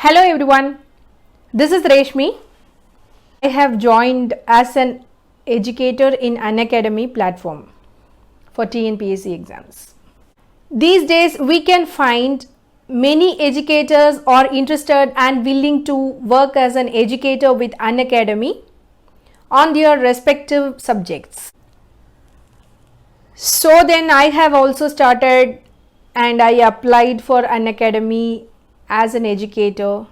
Hello everyone, this is Reshmi. I have joined as an educator in Unacademy platform for TNPSC exams. These days we can find many educators are interested and willing to work as an educator with Unacademy on their respective subjects. So then I have also started and I applied for Unacademy as an educator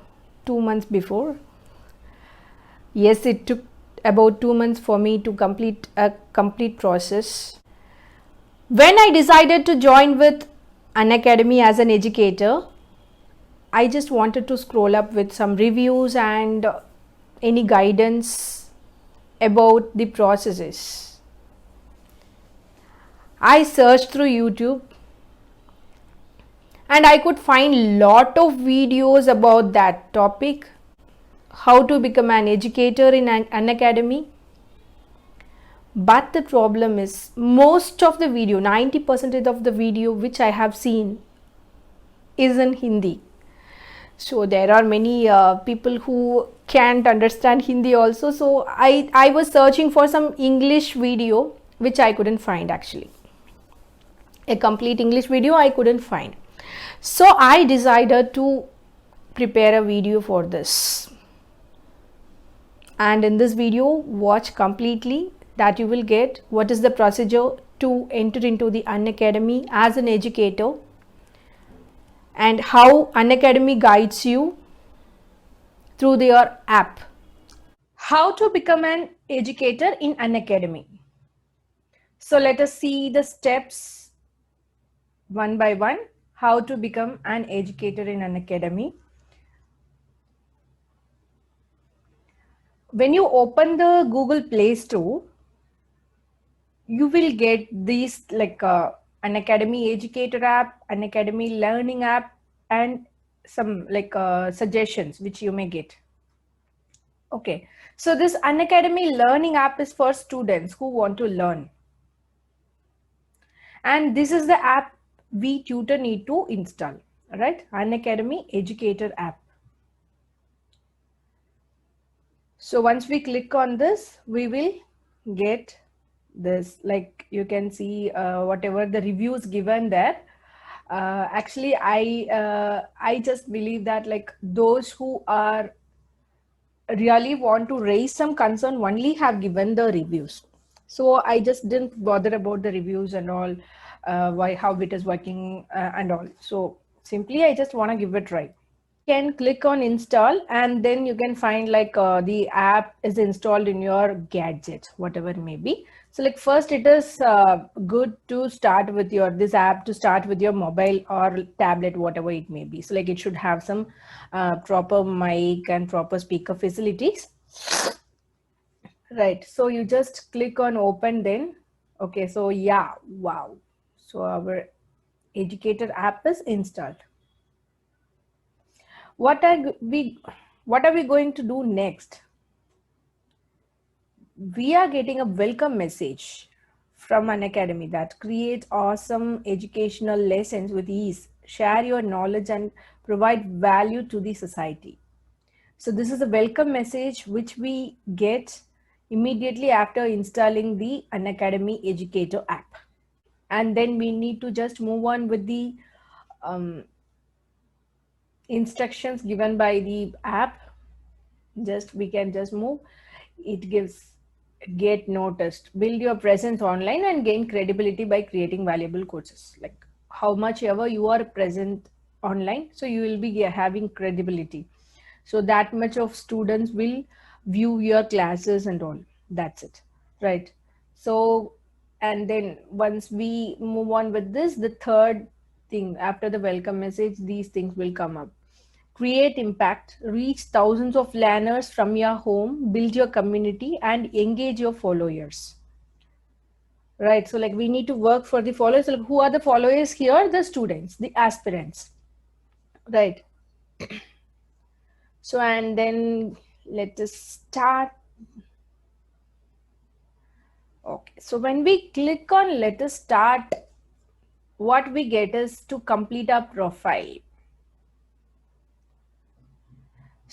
2 months before. Yes, it took about 2 months for me to complete a complete process. When I decided to join with Unacademy as an educator, I just wanted to scroll up with some reviews and any guidance about the processes. I searched through YouTube and I could find lot of videos about that topic, how to become an educator in an academy. But the problem is most of the video, 90% of the video which I have seen is in Hindi. So there are many people who can't understand Hindi also. So I was searching for some English video which I couldn't find actually. A complete English video I couldn't find. So I decided to prepare a video for this. And in this video, watch completely that you will get what is the procedure to enter into the Unacademy as an educator and how Unacademy guides you through their app. How to become an educator in Unacademy. So let us see the steps one by one. How to become an educator in Unacademy. When you open the Google Play Store, you will get these like Unacademy educator app, Unacademy learning app, and some like suggestions which you may get. Okay, so this Unacademy learning app is for students who want to learn. And this is the app we tutor need to install, right? Unacademy educator app. So once we click on this, we will get this, like you can see whatever the reviews given there. Actually, I just believe that like those who are really want to raise some concern only have given the reviews. So I just didn't bother about the reviews and all, why, how it is working and all. So simply I just want to give it a try. Can click on install and then you can find like the app is installed in your gadget, whatever it may be. So like first it is good to start with your this app to start with your mobile or tablet, whatever it may be. So like it should have some proper mic and proper speaker facilities, right? So you just click on open then. Okay, so yeah, wow, so our educator app is installed. What are we going to do next? We are getting a welcome message from Unacademy that create awesome educational lessons with ease, share your knowledge and provide value to the society. So this is a welcome message which we get immediately after installing the Unacademy Educator app. And then we need to just move on with the instructions given by the app. Just we can just move. It gives get noticed, build your presence online and gain credibility by creating valuable courses. Like how much ever you are present online, so you will be having credibility, so that much of students will view your classes and all. That's it, right? So and then once we move on with this, the third thing after the welcome message, these things will come up. Create impact, reach thousands of learners from your home, build your community and engage your followers, right? So like we need to work for the followers. Like who are the followers here? The students, the aspirants, right? So and then let us start. Okay, so when we click on let us start, what we get is to complete our profile.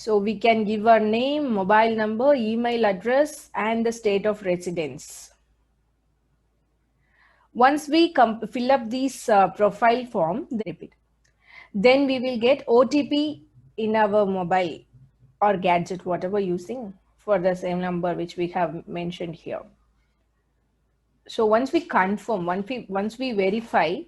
So we can give our name, mobile number, email address, and the state of residence. Once we fill up these profile form, then we will get OTP in our mobile or gadget, whatever using for the same number which we have mentioned here. So once we confirm, once we verify,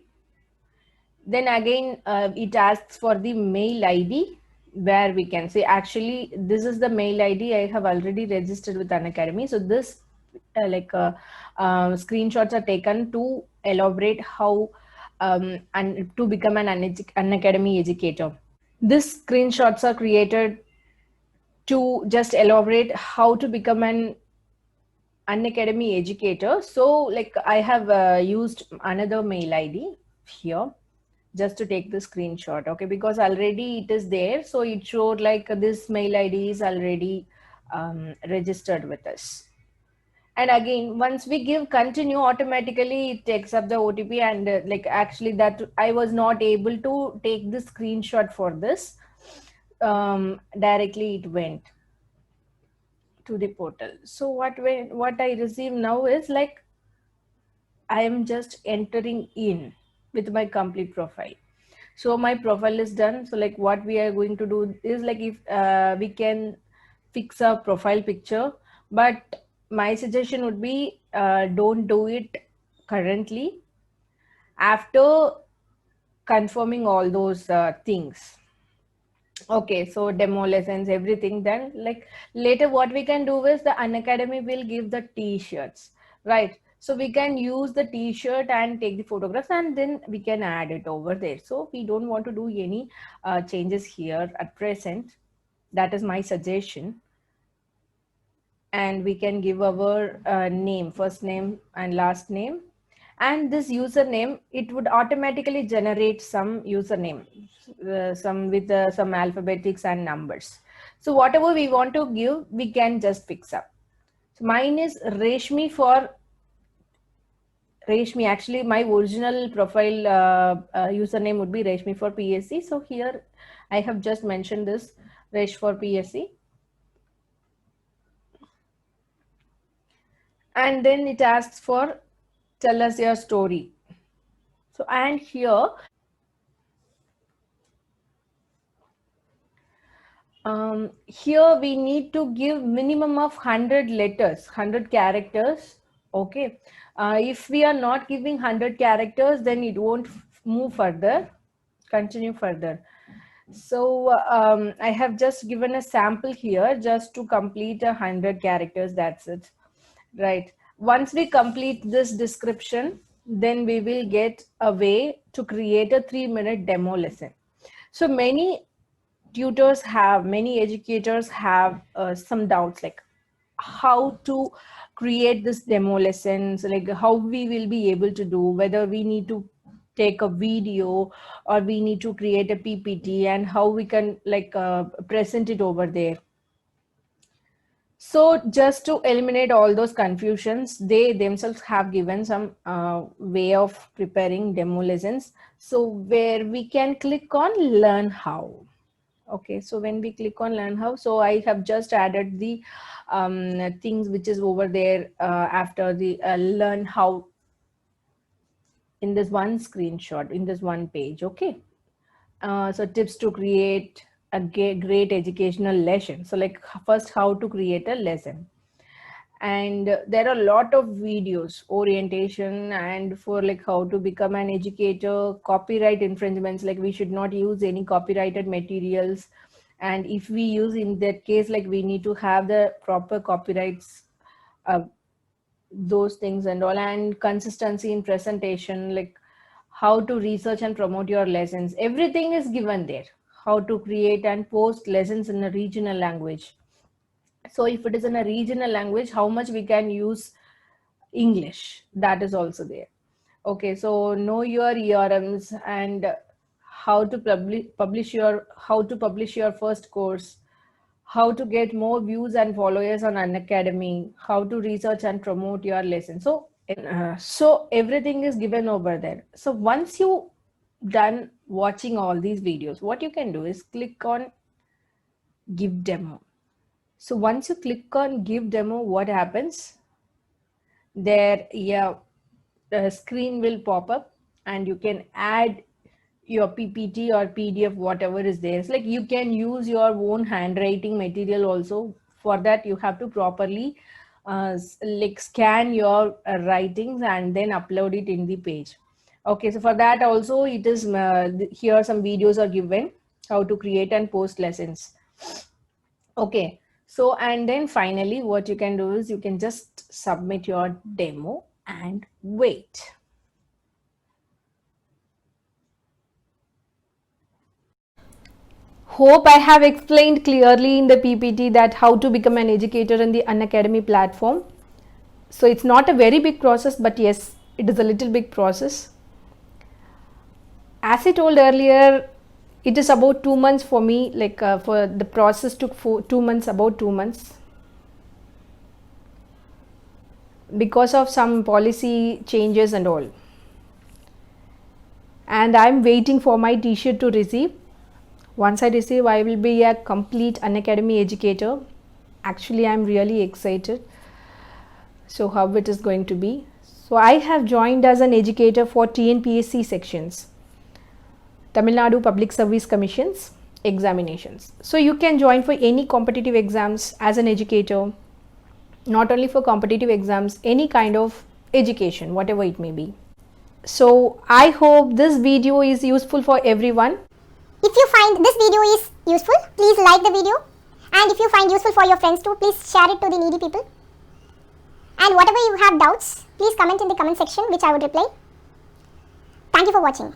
then again it asks for the mail ID, where we can say actually this is the mail ID I have already registered with Unacademy. So this screenshots are taken to elaborate how and to become an Unacademy educator. These screenshots are created to just elaborate how to become an Unacademy educator. So like I have used another mail ID here just to take the screenshot, okay, because already it is there, so it showed like this mail ID is already registered with us. And again, once we give continue, automatically it takes up the OTP, and like actually that I was not able to take the screenshot for this. Directly it went to the portal. So what I receive now is like I am just entering in with my complete profile. So my profile is done. So like what we are going to do is like if we can fix a profile picture, but my suggestion would be don't do it currently, after confirming all those things. Okay, so demo lessons, everything. Then like later what we can do is the Unacademy will give the t-shirts, right? So we can use the t-shirt and take the photographs, and then we can add it over there. So we don't want to do any changes here at present. That is my suggestion. And we can give our name, first name and last name. And this username, it would automatically generate some username, some with some alphabetics and numbers. So whatever we want to give, we can just fix up. So mine is Reshmi for Reshmi. Actually, my original profile username would be Reshmi for PSC. So here I have just mentioned this Resh for PSC. And then it asks for tell us your story. So, and here here we need to give minimum of 100 letters, 100 characters. Okay. If we are not giving 100 characters, then it won't move further, continue further. So I have just given a sample here just to complete 100 characters. That's it. Right. Once we complete this description, then we will get a way to create a 3-minute demo lesson. So many educators have some doubts, like how to create this demo lessons, like how we will be able to do, whether we need to take a video or we need to create a PPT, and how we can like present it over there. So just to eliminate all those confusions, they themselves have given some way of preparing demo lessons. So where we can click on learn how. Okay, so when we click on learn how, so I have just added the things which is over there after the learn how in this one screenshot, in this one page. Okay. So tips to create a great educational lesson. So like first how to create a lesson. And there are a lot of videos, orientation, and for like how to become an educator, copyright infringements, like we should not use any copyrighted materials. And if we use, in that case, like we need to have the proper copyrights, uh, those things and all, and consistency in presentation, like how to research and promote your lessons. Everything is given there. How to create and post lessons in a regional language. So if it is in a regional language, how much we can use English, that is also there. Okay, so know your ERMs, and how to publish your first course, how to get more views and followers on Unacademy, how to research and promote your lesson. So everything is given over there. So once you done watching all these videos, what you can do is click on give demo. So once you click on give demo, what happens? There, yeah, the screen will pop up and you can add your PPT or PDF, whatever is there. It's like you can use your own handwriting material also. For that, you have to properly like scan your writings and then upload it in the page. Okay, so for that also it is here some videos are given how to create and post lessons. Okay, so and then finally what you can do is you can just submit your demo and wait. Hope I have explained clearly in the PPT that how to become an educator in the Unacademy platform. So it's not a very big process, but yes, it is a little big process. As I told earlier, it is about 2 months for me, like for the process took 2 months, about 2 months. Because of some policy changes and all. And I'm waiting for my t-shirt to receive. Once I receive, I will be a complete Unacademy educator. Actually, I'm really excited. So how it is going to be. So I have joined as an educator for TNPSC sections, Tamil Nadu Public Service Commission's examinations. So you can join for any competitive exams as an educator, not only for competitive exams, any kind of education, whatever it may be. So I hope this video is useful for everyone. If you find this video is useful, please like the video, and if you find useful for your friends too, please share it to the needy people. And whatever you have doubts, please comment in the comment section, which I would reply. Thank you for watching.